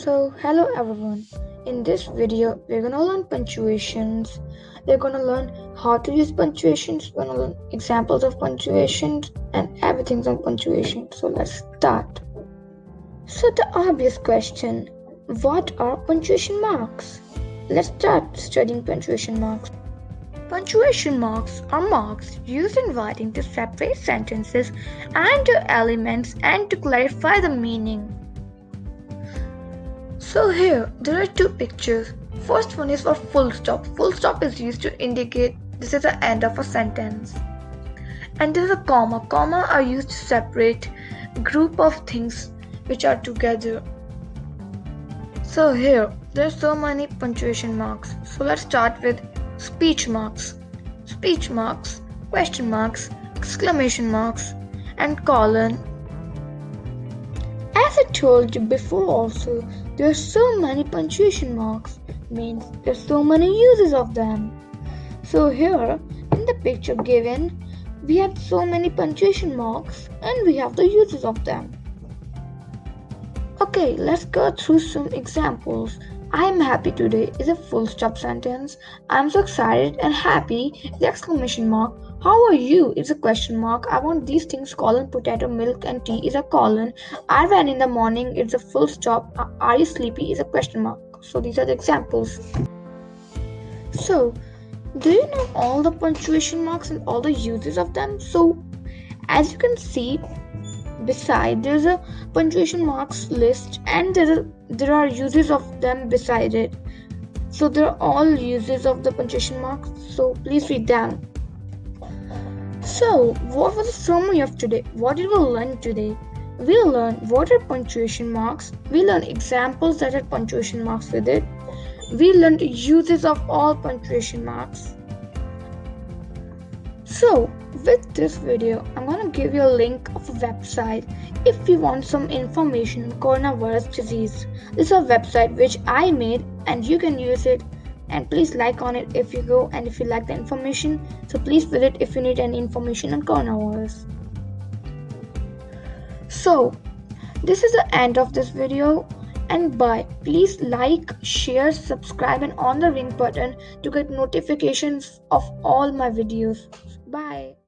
Hello everyone. In this video, we're gonna learn punctuations. We're gonna learn how to use punctuations. We're gonna learn examples of punctuations and everything on punctuation. So let's start. So the obvious question, what are punctuation marks? Let's start studying punctuation marks. Punctuation marks are marks used in writing to separate sentences and elements and to clarify the meaning. So here, there are two pictures. First one is for full stop. Full stop is used to indicate this is the end of a sentence. And there is a comma. Comma are used to separate group of things which are together. So here, there are so many punctuation marks. So let's start with speech marks. Speech marks, question marks, exclamation marks, and colon. As I told you before also, there are so many punctuation marks, means there are so many uses of them. So here, in the picture given, we have so many punctuation marks and we have the uses of them. Okay, let's go through some examples. I'm happy today is a full stop sentence. I'm so excited and happy is the exclamation mark. How are you is a question mark. I want these things colon, potato, milk and tea is a colon. I ran in the morning it's a full stop. Are you sleepy is a question mark. So these are the examples. So do you know all the punctuation marks and all the uses of them? So as you can see, beside there's a punctuation marks list and there are uses of them beside it. So there are all uses of the punctuation marks. So please read them. So, what was the summary of today? What did we learn today? We learned what are punctuation marks. We learned examples that had punctuation marks with it. We learned uses of all punctuation marks. So, with this video, I'm going to give you a link of a website if you want some information on coronavirus disease. This is a website which I made and you can use it. And please like on it if you go and if you like the information. So please visit if you need any information on coronavirus. So this is the end of this video and bye. Please like, share, subscribe and on the ring button to get notifications of all my videos. Bye.